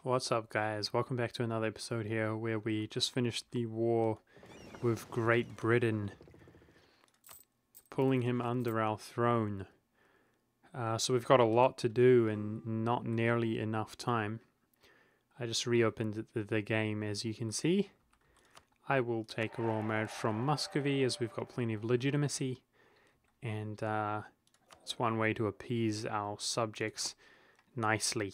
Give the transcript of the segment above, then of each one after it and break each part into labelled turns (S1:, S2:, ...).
S1: What's up, guys? Welcome back to another episode here where we just finished the war with Great Britain, pulling him under our throne. So we've got a lot to do and not nearly enough time. I just reopened the game, as you can see. I will take a royal marriage from Muscovy as we've got plenty of legitimacy, and it's one way to appease our subjects nicely.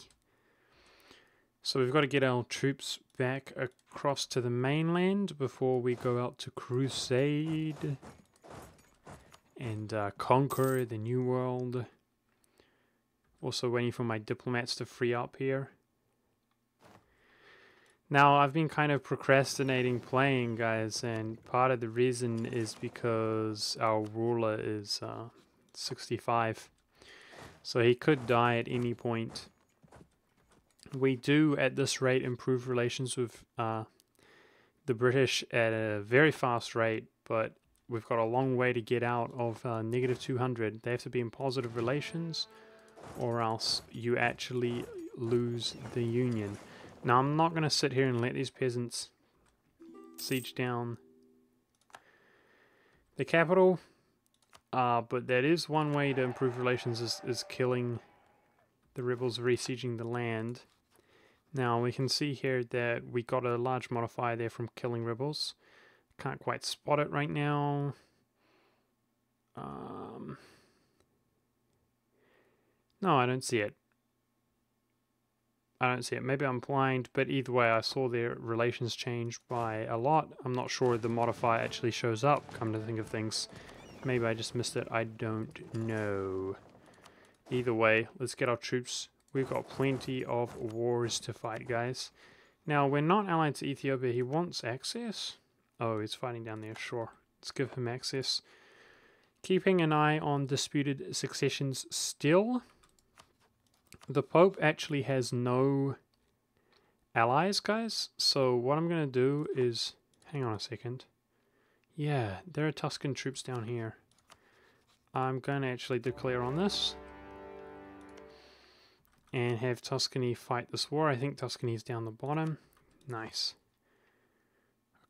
S1: So we've got to get our troops back across to the mainland before we go out to crusade and conquer the New World. Also waiting for my diplomats to free up here. Now, I've been kind of procrastinating playing, guys, and part of the reason is because our ruler is 65. So he could die at any point. We do, at this rate, improve relations with the British at a very fast rate, but we've got a long way to get out of negative 200. They have to be in positive relations, or else you actually lose the Union. Now, I'm not going to sit here and let these peasants siege down the capital, but that is one way to improve relations, is killing the rebels re-sieging the land. Now we can see here that we got a large modifier there from killing rebels. Can't quite spot it right now. No, I don't see it. Maybe I'm blind, but either way I saw their relations change by a lot. I'm not sure the modifier actually shows up, come to think of things. Maybe I just missed it, I don't know. Either way, let's get our troops. We've got plenty of wars to fight, guys. Now, we're not allied to Ethiopia. He wants access. Oh, he's fighting down there, sure. Let's give him access. Keeping an eye on disputed successions still. The Pope actually has no allies, guys. So what I'm going to do is... Hang on a second. Yeah, there are Tuscan troops down here. I'm going to actually declare on this and have Tuscany fight this war. I think Tuscany's down the bottom. Nice.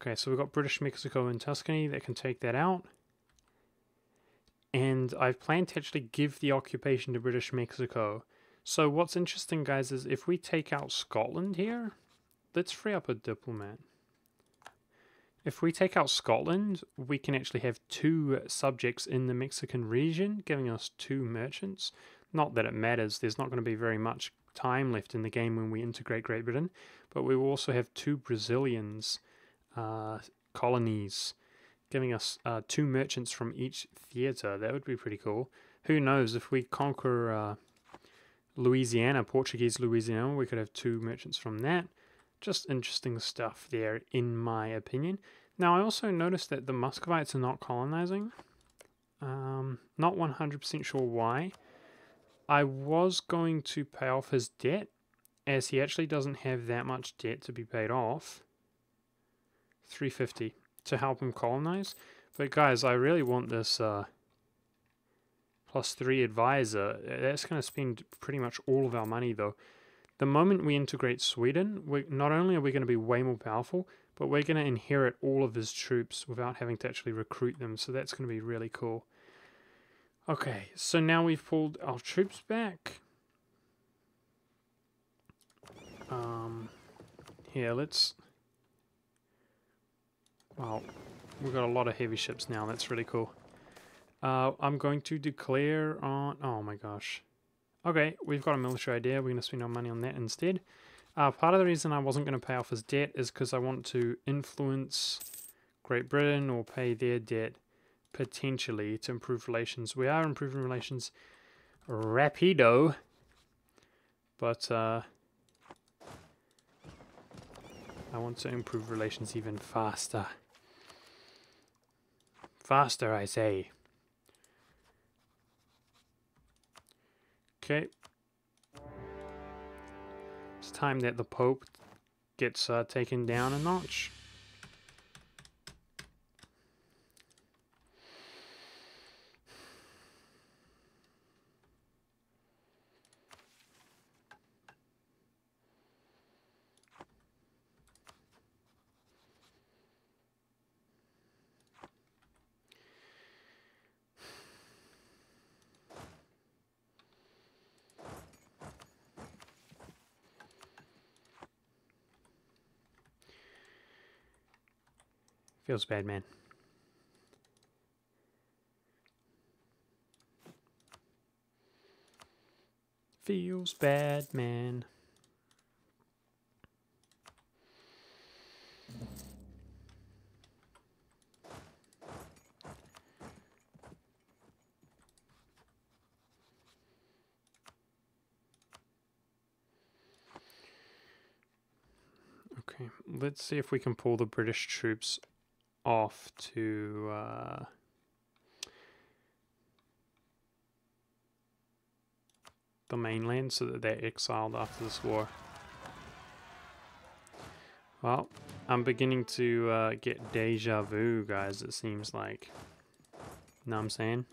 S1: Okay, so we've got British Mexico and Tuscany that can take that out. And I've planned to actually give the occupation to British Mexico. So what's interesting, guys, is if we take out Scotland here, let's free up a diplomat. If we take out Scotland, we can actually have 2 subjects in the Mexican region, giving us 2 merchants. Not that it matters, there's not going to be very much time left in the game when we integrate Great Britain, but we will also have 2 Brazilians colonies, giving us 2 merchants from each theatre. That would be pretty cool. Who knows, if we conquer Louisiana, Portuguese Louisiana, we could have 2 merchants from that. Just interesting stuff there, in my opinion. Now, I also noticed that the Muscovites are not colonizing. Not 100% sure why. I was going to pay off his debt, as he actually doesn't have that much debt to be paid off. 350 to help him colonize. But guys, I really want this +3 advisor. That's going to spend pretty much all of our money, though. The moment we integrate Sweden, not only are we going to be way more powerful, but we're going to inherit all of his troops without having to actually recruit them. So that's going to be really cool. Okay, so now we've pulled our troops back. Here, let's... Wow, we've got a lot of heavy ships now. That's really cool. I'm going to declare on... Oh my gosh. Okay, we've got a military idea. We're going to spend our money on that instead. Part of the reason I wasn't going to pay off his debt is because I want to influence Great Britain or pay their debt potentially to improve relations. We are improving relations rapido, but I want to improve relations even faster. Faster, I say. Okay. It's time that the Pope gets taken down a notch. Feels bad, man. Feels bad, man. Okay, let's see if we can pull the British troops off to the mainland so that they're exiled after this war. Well, I'm beginning to get deja vu, guys, it seems like. Know what I'm saying?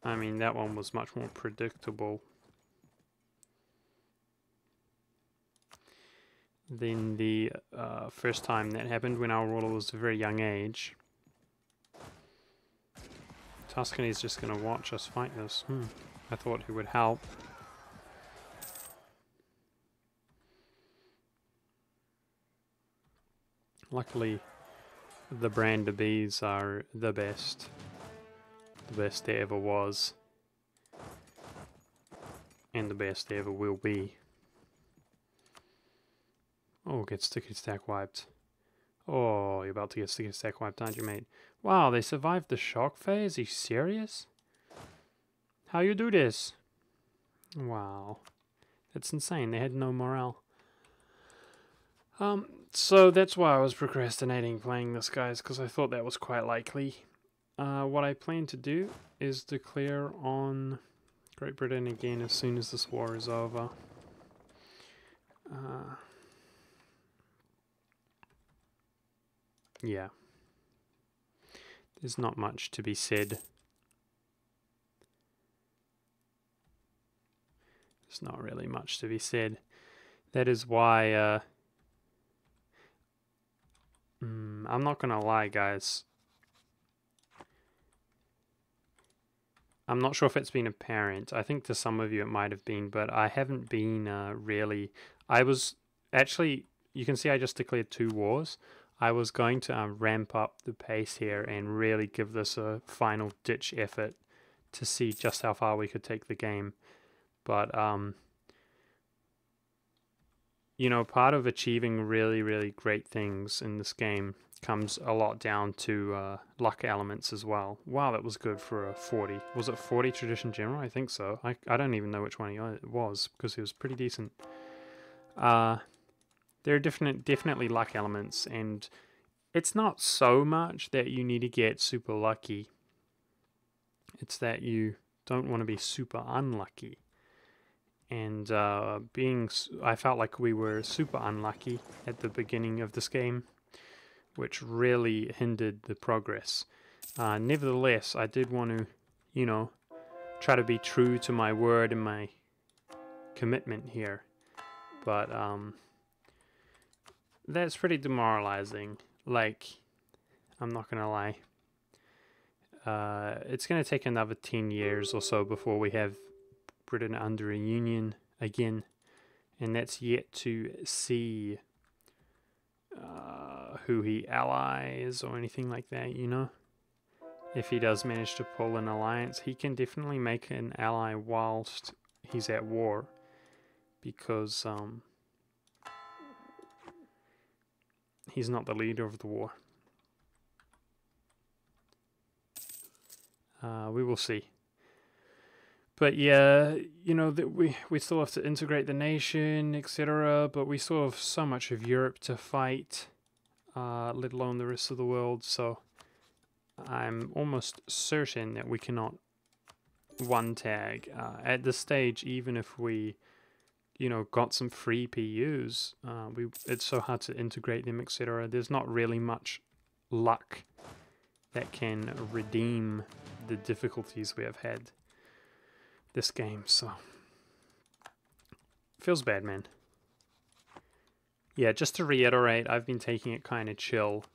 S1: I mean, that one was much more predictable than the first time that happened when our ruler was a very young age. Tuscany's just going to watch us fight this. I thought he would help. Luckily, the Brandenburgs are the best. The best there ever was. And the best there ever will be. Oh, get sticky stack wiped. Oh, you're about to get sticky stack wiped, aren't you, mate? Wow, they survived the shock phase? Are you serious? How you do this? Wow. That's insane. They had no morale. So that's why I was procrastinating playing this, guys, because I thought that was quite likely. What I plan to do is declare on Great Britain again as soon as this war is over. Yeah. There's not much to be said. There's not really much to be said. That is why, I'm not gonna lie, guys. I'm not sure if it's been apparent. I think to some of you it might have been, but I haven't been really. I was actually, you can see I just declared 2 wars. I was going to ramp up the pace here and really give this a final ditch effort to see just how far we could take the game. But, you know, part of achieving really, really great things in this game comes a lot down to luck elements as well. Wow, that was good for a 40. Was it 40 Tradition General? I think so. I don't even know which one it was because he was pretty decent. There are definitely luck elements, and it's not so much that you need to get super lucky. It's that you don't want to be super unlucky. And I felt like we were super unlucky at the beginning of this game, which really hindered the progress. Nevertheless, I did want to, you know, try to be true to my word and my commitment here. But that's pretty demoralizing. Like, I'm not gonna lie. It's gonna take another 10 years or so before we have Britain under a union again, and that's yet to see who he allies or anything like that, you know. If he does manage to pull an alliance, he can definitely make an ally whilst he's at war, because he's not the leader of the war. We will see. But yeah, you know, that we still have to integrate the nation, etc. But we still have so much of Europe to fight, let alone the rest of the world. So I'm almost certain that we cannot one tag at this stage. Even if we, you know, got some free PUs, it's so hard to integrate them, etc. There's not really much luck that can redeem the difficulties we have had this game, so feels bad, man. Yeah, just to reiterate, I've been taking it kind of chill,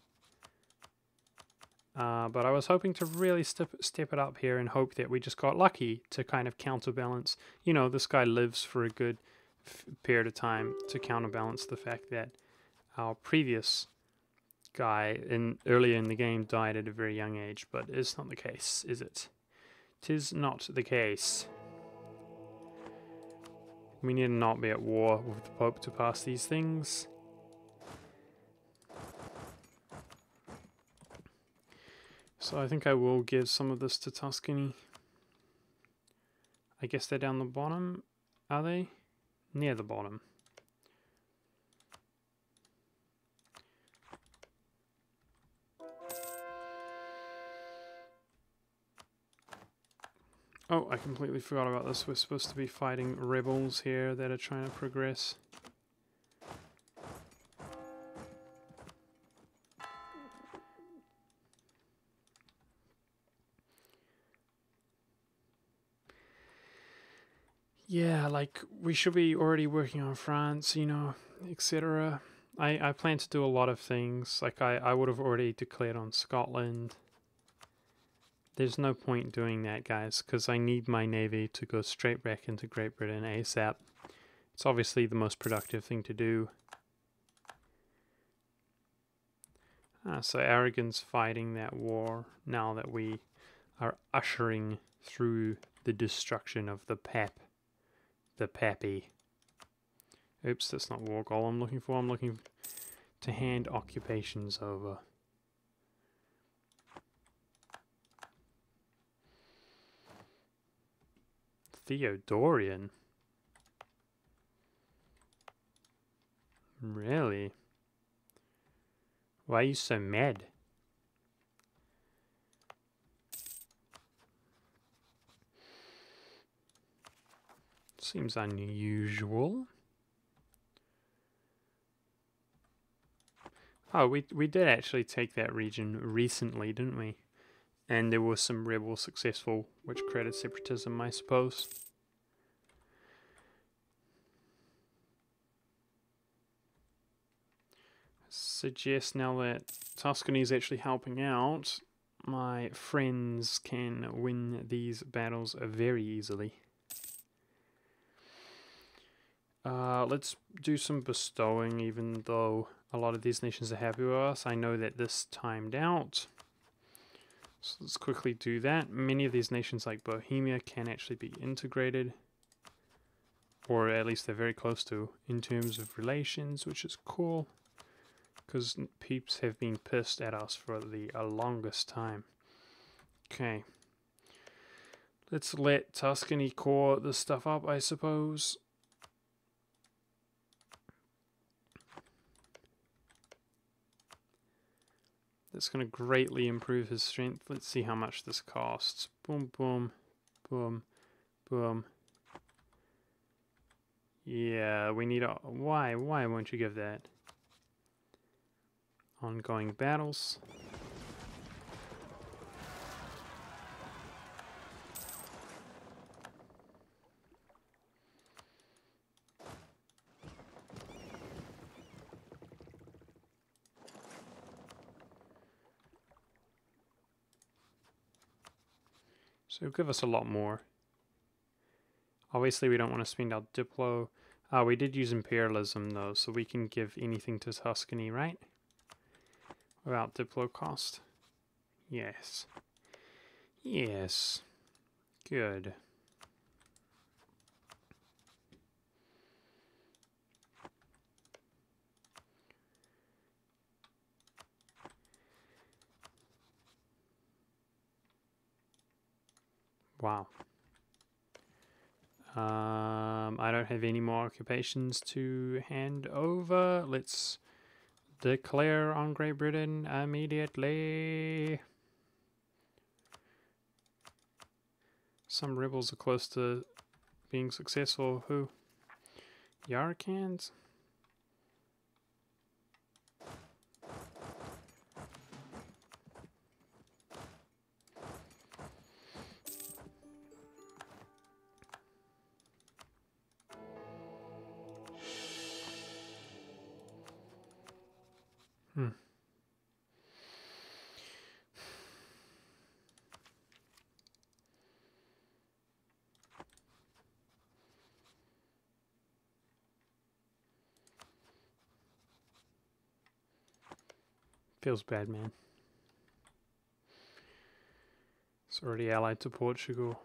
S1: but I was hoping to really step it up here and hope that we just got lucky to kind of counterbalance. You know, this guy lives for a good period of time to counterbalance the fact that our previous guy earlier in the game died at a very young age, but it's not the case, is it? 'Tis not the case. We need to not be at war with the Pope to pass these things. So I think I will give some of this to Tuscany. I guess they're down the bottom, are they? Near the bottom. Oh, I completely forgot about this. We're supposed to be fighting rebels here that are trying to progress. Yeah, like, we should be already working on France, you know, etc. I plan to do a lot of things. Like, I would have already declared on Scotland. There's no point doing that, guys, because I need my navy to go straight back into Great Britain ASAP. It's obviously the most productive thing to do. So Aragon's fighting that war now that we are ushering through the destruction of the Pappy. Oops, that's not war goal I'm looking for. I'm looking to hand occupations over. Theodorian? Really? Why are you so mad? Seems unusual. Oh, we did actually take that region recently, didn't we? And there was some rebel successful, which created separatism, I suppose. Suggest now that Tuscany is actually helping out, my friends can win these battles very easily. Let's do some bestowing, even though a lot of these nations are happy with us. I know that this timed out. So let's quickly do that. Many of these nations like Bohemia can actually be integrated. Or at least they're very close to in terms of relations, which is cool. Because peeps have been pissed at us for the longest time. Okay. Let's let Tuscany core this stuff up, I suppose. That's going to greatly improve his strength. Let's see how much this costs. Boom, boom, boom, boom. Yeah, we need a... Why won't you give that? Ongoing battles. So give us a lot more. Obviously we don't want to spend our Diplo. We did use imperialism though, so we can give anything to Tuscany, right? Without Diplo cost. Yes. Yes. Good. Wow. I don't have any more occupations to hand over. Let's declare on Great Britain immediately. Some rebels are close to being successful. Who? Yarkans? Feels bad, man. It's already allied to Portugal.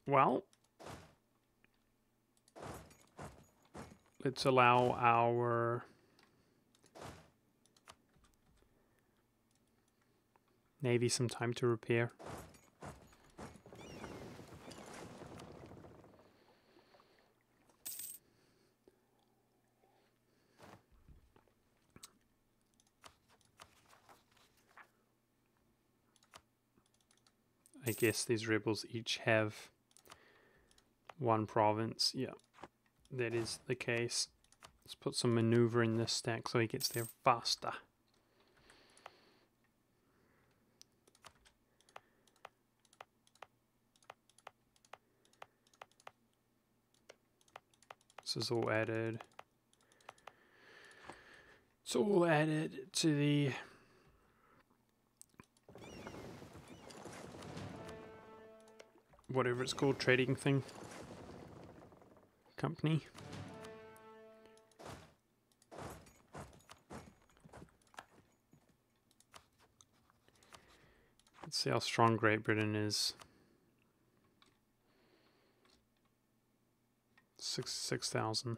S1: Well, let's allow our Navy some time to repair. I guess these rebels each have one province. Yeah, that is the case. Let's put some maneuver in this stack so he gets there faster. This is all added. It's all added to the whatever it's called, trading thing. Company. Let's see how strong Great Britain is. 6,000.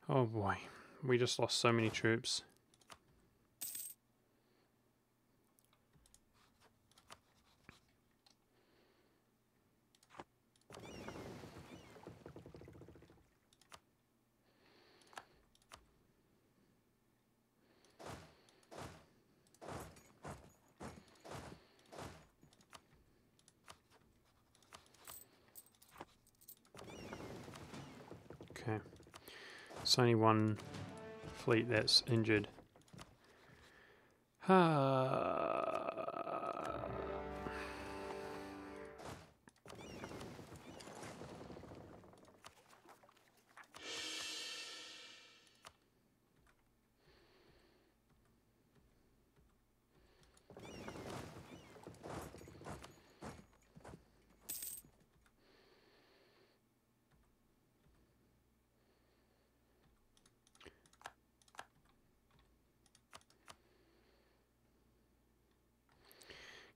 S1: Oh boy, we just lost so many troops. Okay, it's only one fleet that's injured.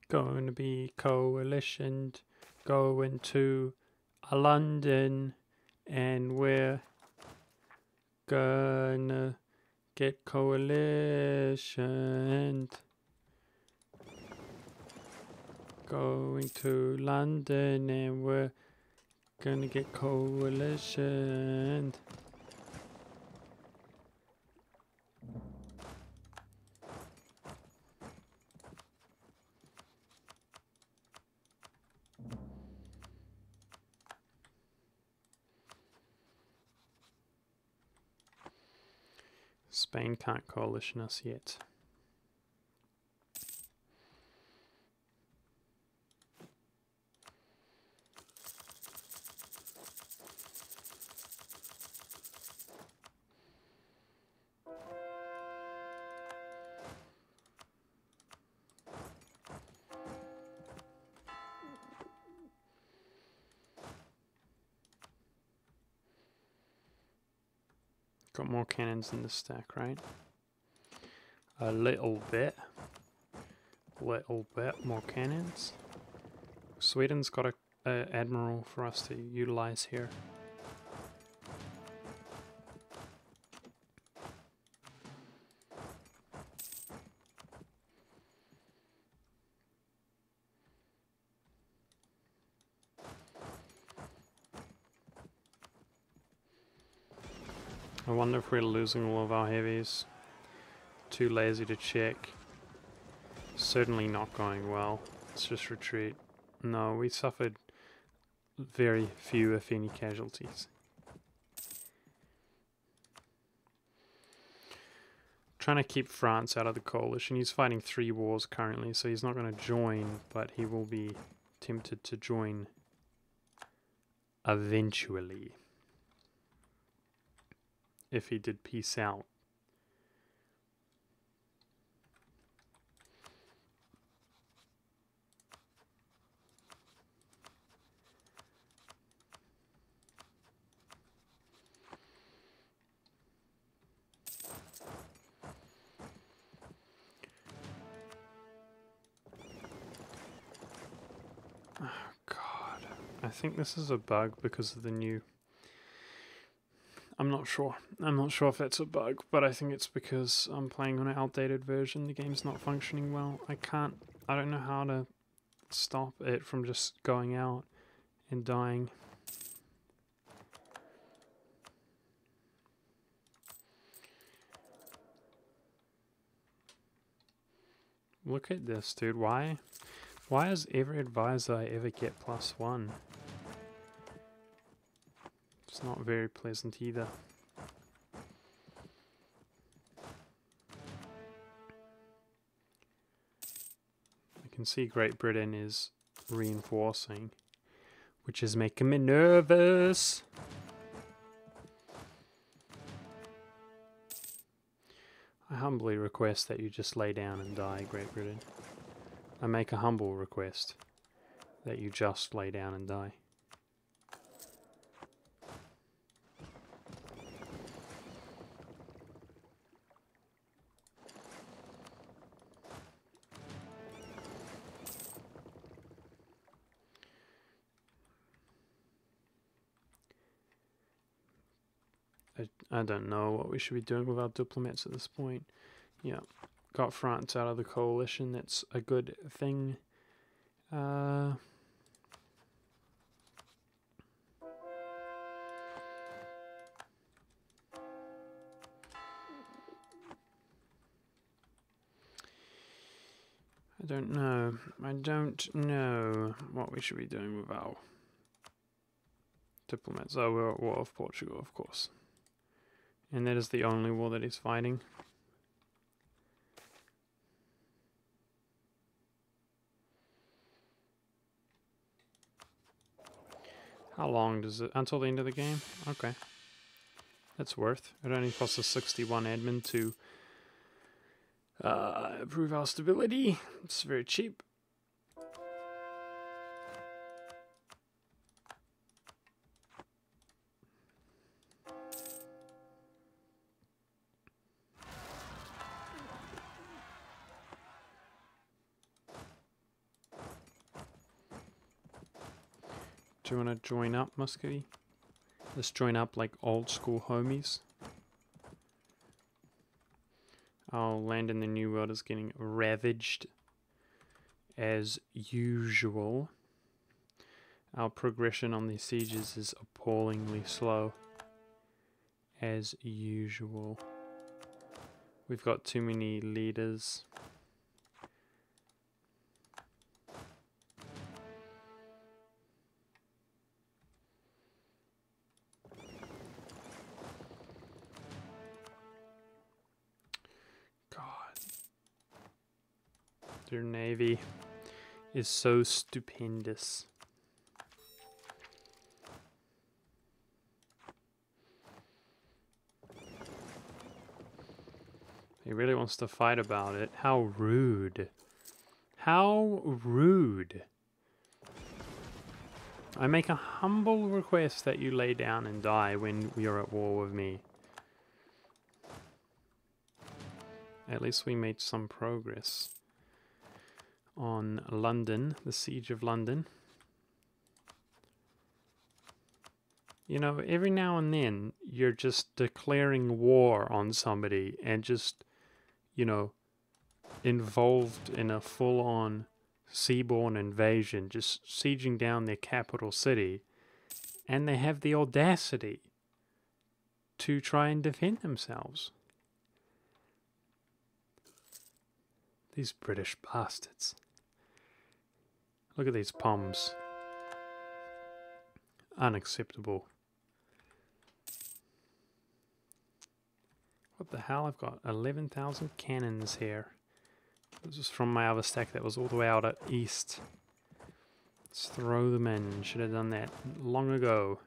S1: Going to be coalition going to London, and we're gonna get coalition going to London, and we're gonna get coalition. Spain can't coalition us yet. Got more cannons in the stack, right? A little bit more cannons. Sweden's got a admiral for us to utilize here. I wonder if we're losing all of our heavies. Too lazy to check. Certainly not going well. Let's just retreat. No, we suffered very few, if any, casualties. Trying to keep France out of the coalition. He's fighting 3 wars currently, so he's not going to join, but he will be tempted to join eventually if he did peace out. Oh god, I think this is a bug because of the new... I'm not sure if it's a bug, but I think it's because I'm playing on an outdated version. The game's not functioning well. I don't know how to stop it from just going out and dying. Look at this, dude. Why does every advisor I ever get +1? It's not very pleasant either. I can see Great Britain is reinforcing, which is making me nervous. I humbly request that you just lay down and die, Great Britain. I make a humble request that you just lay down and die. I don't know what we should be doing with our diplomats at this point. Yeah, got France out of the coalition. That's a good thing. I don't know. I don't know what we should be doing with our diplomats. Oh, we're at war with Portugal, of course. And that is the only war that he's fighting. How long does it... Until the end of the game? Okay. That's worth. It only costs us 61 admin to improve our stability. It's very cheap. Do you want to join up, Muscovy? Let's join up like old school homies. Our land in the New World is getting ravaged as usual. Our progression on these sieges is appallingly slow as usual. We've got too many leaders. Their navy is so stupendous. He really wants to fight about it. How rude. How rude. I make a humble request that you lay down and die when you're at war with me. At least we made some progress on London, the siege of London. You know, every now and then you're just declaring war on somebody and just, you know, involved in a full-on seaborne invasion, just sieging down their capital city, and they have the audacity to try and defend themselves. These British bastards. Look at these Poms. unacceptable. What the hell? I've got 11,000 cannons here. This was from my other stack that was all the way out at east. Let's throw them in. Should have done that long ago.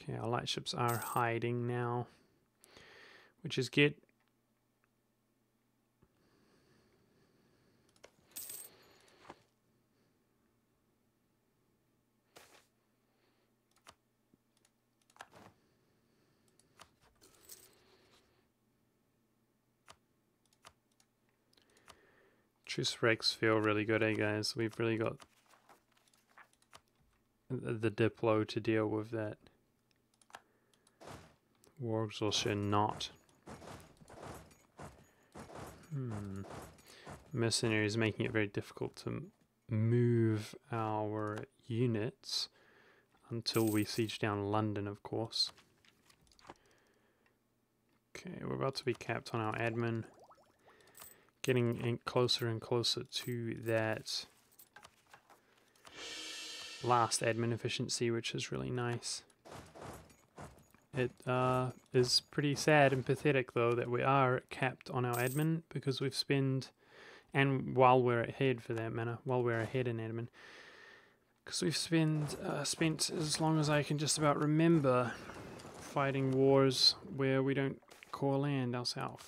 S1: Okay, our lightships are hiding now, which is good. Truce breaks feel really good, eh guys? We've really got the Diplo to deal with that. War exhaustion not. Mercenaries making it very difficult to move our units until we siege down London, of course. Okay, we're about to be capped on our admin. Getting in closer and closer to that last admin efficiency, which is really nice. It is pretty sad and pathetic, though, that we are capped on our admin, because we've spent, and while we're ahead for that matter, while we're ahead in admin, because we've spent as long as I can just about remember fighting wars where we don't core land ourselves.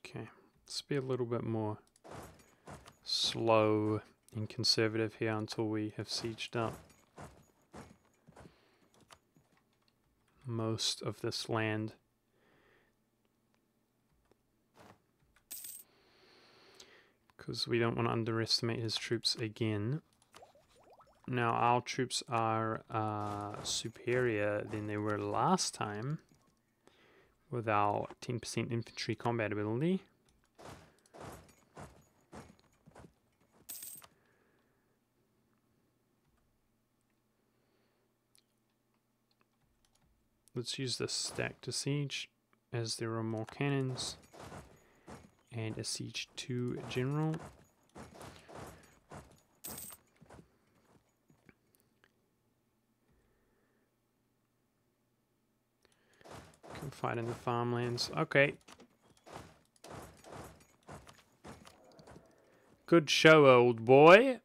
S1: Okay, let's be a little bit more slow and conservative here until we have sieged up most of this land. Because we don't want to underestimate his troops again. Now our troops are superior than they were last time with our 10% infantry combat ability. Let's use this stack to siege, as there are more cannons, and a siege 2 general. Can fight in the farmlands. Okay. Good show, old boy.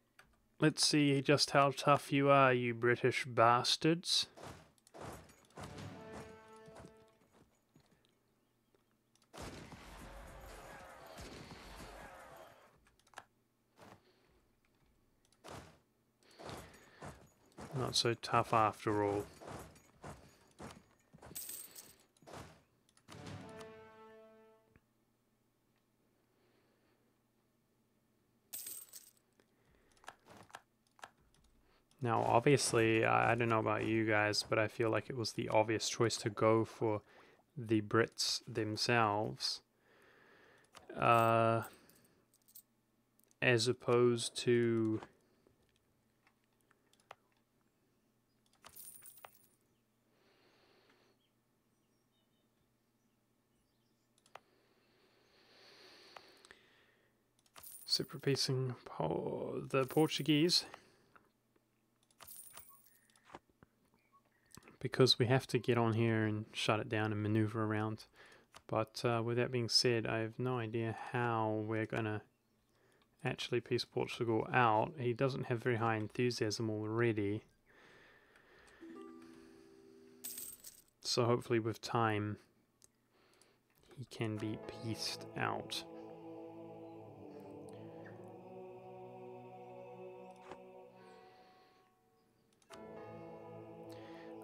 S1: Let's see just how tough you are, you British bastards. Not so tough after all. Now, obviously, I don't know about you guys, but I feel like it was the obvious choice to go for the Brits themselves, as opposed to super-piecing the Portuguese, because we have to get on here and shut it down and maneuver around. But with that being said, I have no idea how we're going to actually piece Portugal out. He doesn't have very high enthusiasm already. So hopefully with time, he can be pieced out.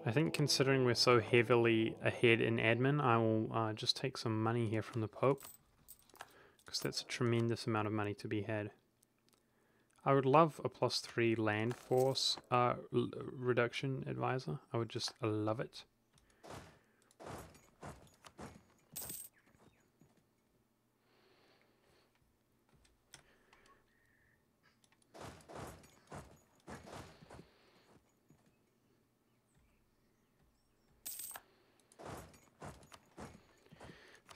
S1: I think considering we're so heavily ahead in admin, I will just take some money here from the Pope, because that's a tremendous amount of money to be had. I would love a +3 land force reduction advisor. I would just love it.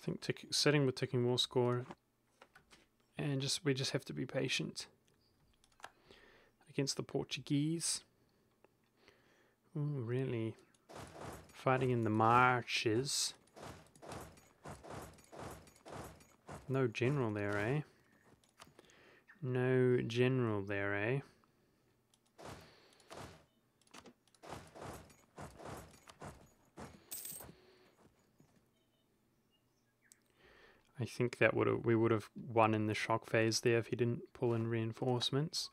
S1: think sitting with ticking war score, and we just have to be patient against the Portuguese. Ooh, really? Fighting in the marshes. No general there, eh? No general there, eh? I think that we would have won in the shock phase there if he didn't pull in reinforcements.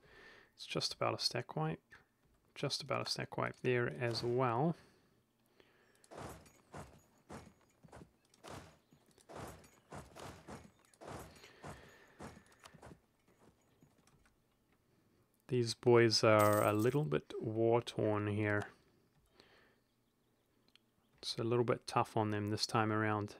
S1: It's just about a stack wipe. Just about a stack wipe there as well. These boys are a little bit war-torn here. It's a little bit tough on them this time around.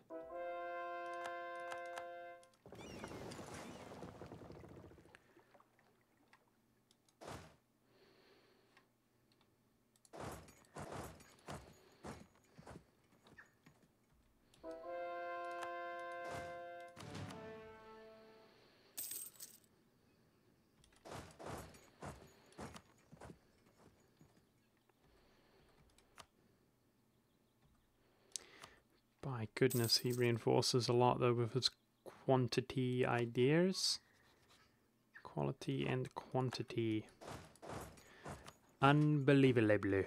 S1: My goodness, he reinforces a lot though with his quantity ideas. Quality and quantity. Unbelievable.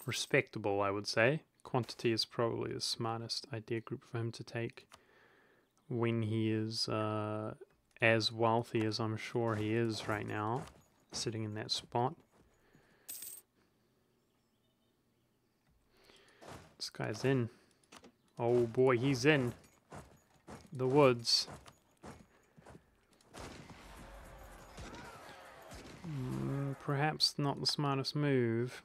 S1: Respectable, I would say. Quantity is probably the smartest idea group for him to take when he is as wealthy as I'm sure he is right now, sitting in that spot. This guy's in. Oh boy, he's in the woods. Perhaps not the smartest move.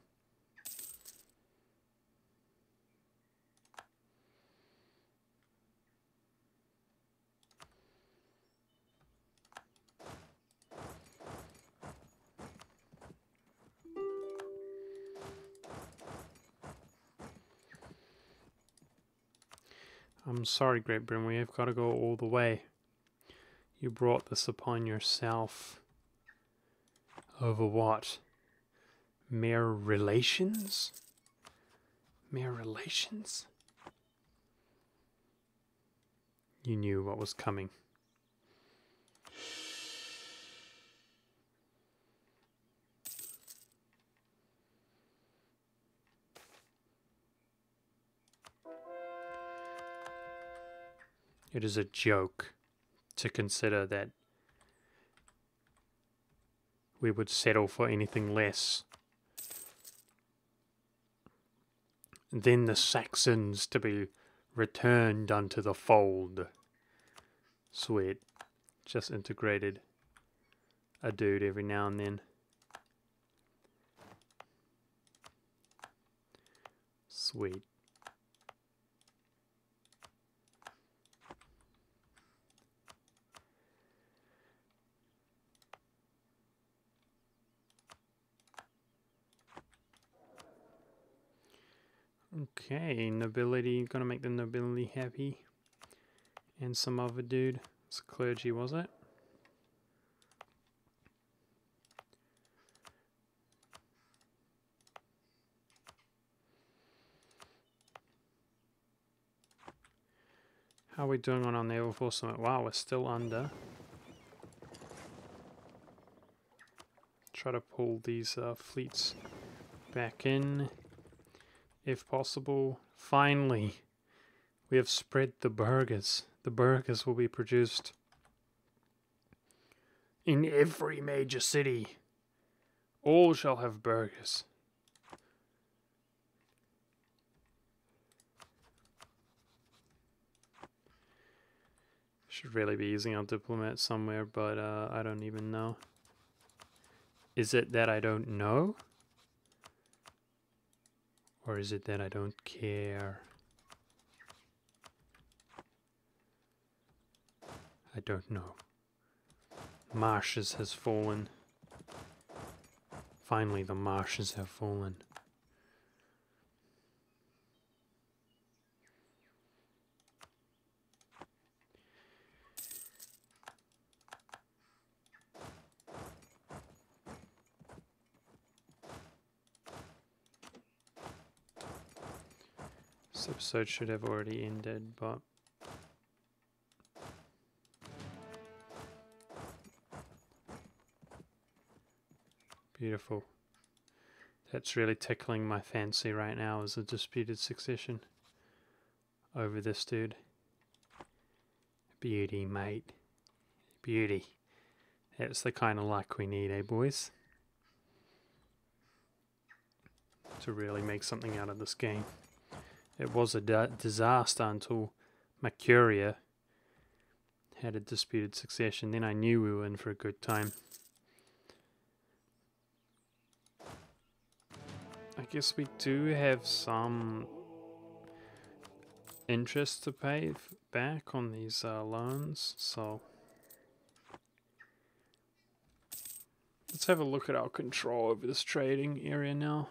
S1: I'm sorry, Great Britain, we have got to go all the way. You brought this upon yourself. Over what? Mere relations? Mere relations? You knew what was coming. It is a joke to consider that we would settle for anything less than the Saxons to be returned unto the fold. Sweet. Just integrated a dude every now and then. Sweet. Okay, nobility, gonna make the nobility happy. And some other dude. It's clergy, was it? How are we doing on our naval force summit? Wow, we're still under. Try to pull these fleets back in, if possible. Finally, we have spread the burgers. The burgers will be produced in every major city. All shall have burgers. Should really be using our diplomat somewhere, but I don't even know. Is it that I don't know? Or is it that I don't care? I don't know. Marshes has fallen. Finally, the marshes have fallen. This episode should have already ended, but beautiful. That's really tickling my fancy right now, is a disputed succession over this dude. Beauty, mate. Beauty. That's the kind of luck we need, eh, boys? To really make something out of this game. It was a disaster until Mercuria had a disputed succession. Then I knew we were in for a good time. I guess we do have some interest to pay back on these loans, so let's have a look at our control over this trading area now.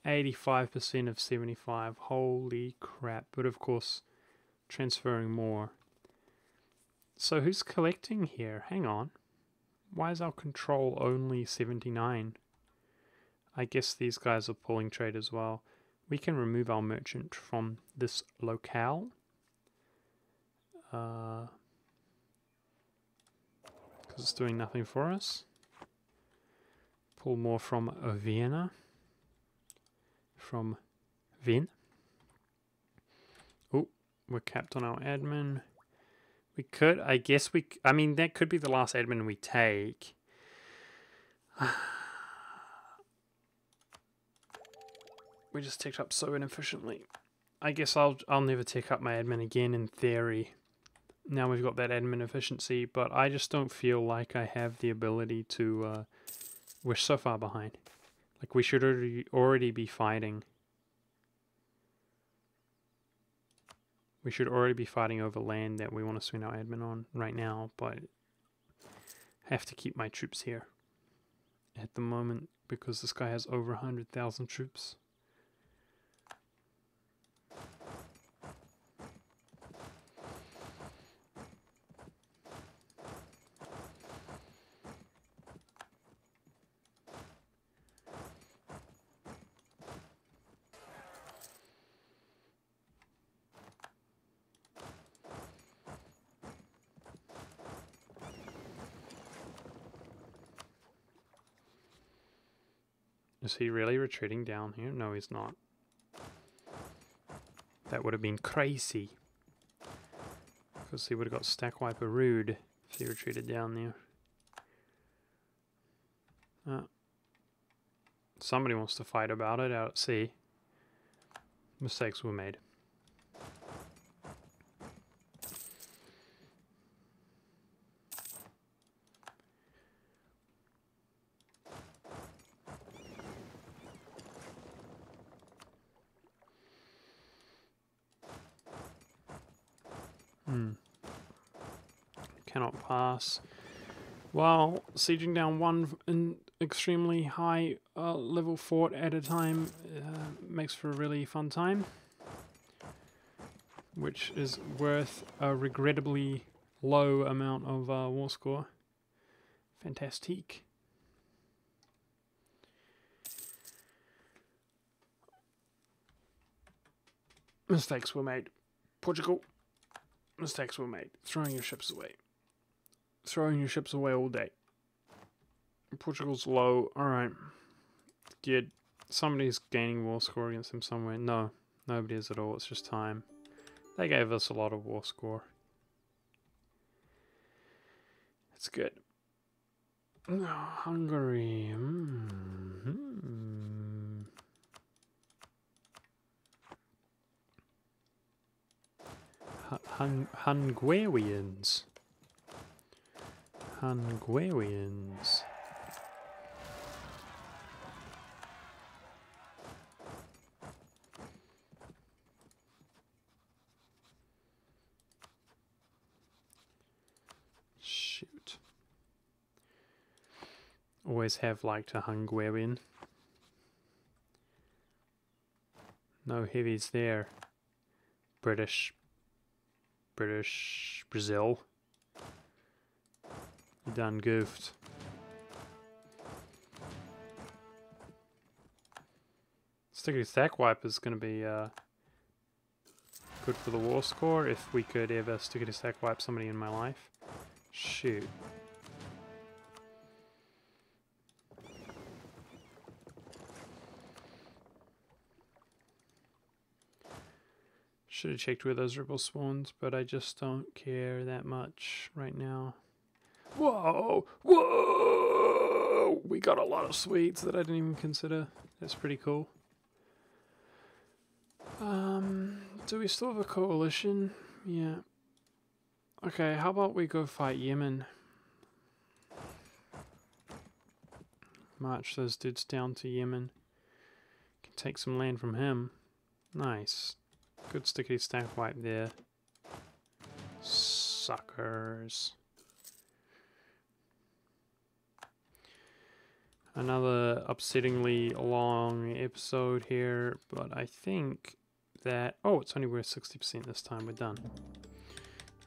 S1: 85% of 75. Holy crap. But of course, transferring more. So who's collecting here? Hang on. Why is our control only 79? I guess these guys are pulling trade as well. We can remove our merchant from this locale. Because it's doing nothing for us. Pull more from Vienna. From Vin. Oh, we're capped on our admin. We could, I guess I mean, that could be the last admin we take. We just ticked up so inefficiently. I guess I'll never tick up my admin again in theory. Now we've got that admin efficiency, but I just don't feel like I have the ability to, we're so far behind. Like, we should already be fighting. We should already be fighting over land that we want to swing our admin on right now, but I have to keep my troops here at the moment because this guy has over 100,000 troops. Is he really retreating down here? No, he's not. That would have been crazy. Because he would have got stack wiper rude if he retreated down there. Somebody wants to fight about it out at sea. Mistakes were made. Cannot pass. While sieging down one in extremely high level fort at a time makes for a really fun time. Which is worth a regrettably low amount of war score. Fantastique. Mistakes were made. Portugal. Mistakes were made. Throwing your ships away. Throwing your ships away all day. Portugal's low. Alright. Good. Somebody's gaining war score against him somewhere. No. Nobody is at all. It's just time. They gave us a lot of war score. It's good. Oh, Hungary. Hungarians. Hungarians. Shoot. Always have liked a Hungarian. No heavies there. British, Brazil. You done goofed. Sticky stack wipe is going to be good for the war score if we could ever stick a stack wipe somebody in my life. Shoot. Should have checked where those rebel spawns, but I just don't care that much right now. Whoa! Whoa! We got a lot of sweets that I didn't even consider. That's pretty cool. Do we still have a coalition? Yeah. Okay, how about we go fight Yemen? March those dudes down to Yemen. Can take some land from him. Nice. Good sticky stack wipe there. Suckers. Another upsettingly long episode here, but I think that... Oh, it's only worth 60% this time. We're done.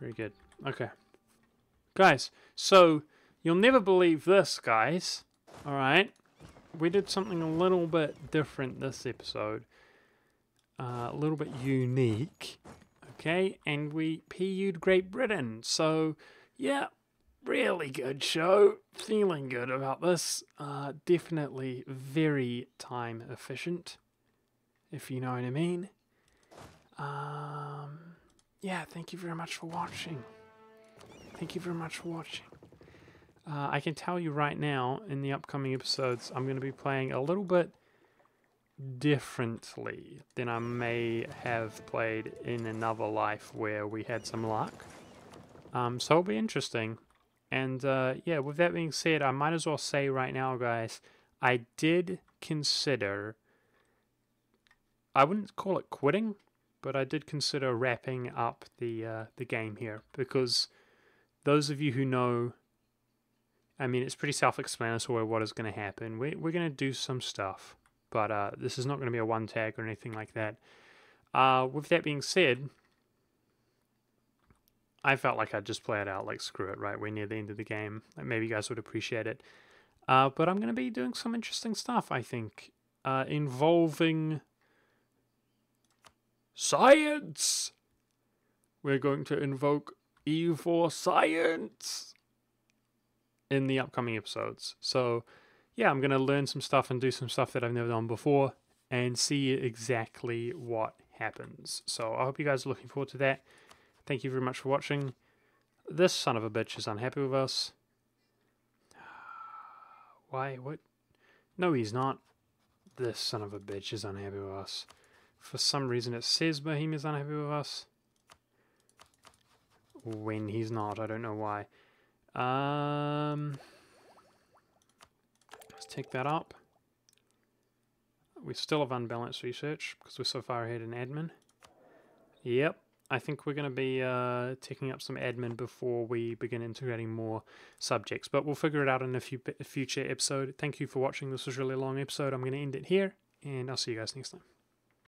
S1: Very good. Okay. Guys, so you'll never believe this, guys. Alright? We did something a little bit different this episode. A little bit unique. Okay? And we PU'd Great Britain. So, yeah. Really good show. Feeling good about this. Definitely very time efficient, if you know what I mean. Yeah, thank you very much for watching. Thank you very much for watching. I can tell you right now, in the upcoming episodes, I'm going to be playing a little bit differently than I may have played in another life where we had some luck. So it'll be interesting. And yeah, with that being said, I might as well say right now, guys, I did consider, I wouldn't call it quitting, but I did consider wrapping up the game here, because those of you who know, I mean, it's pretty self-explanatory what is going to happen. We're going to do some stuff, but this is not going to be a one tag or anything like that. With that being said, I felt like I'd just play it out, like screw it, right? We're near the end of the game. Like, maybe you guys would appreciate it. But I'm going to be doing some interesting stuff, I think, involving science. We're going to invoke evil science in the upcoming episodes. So, yeah, I'm going to learn some stuff and do some stuff that I've never done before and see exactly what happens. So I hope you guys are looking forward to that. Thank you very much for watching. This son of a bitch is unhappy with us. Why? What? No, he's not. This son of a bitch is unhappy with us. For some reason it says Bohem is unhappy with us. When he's not, I don't know why. Let's take that up. We still have unbalanced research because we're so far ahead in admin. Yep. I think we're going to be taking up some admin before we begin integrating more subjects. But we'll figure it out in a future episode. Thank you for watching. This was a really long episode. I'm going to end it here, and I'll see you guys next time.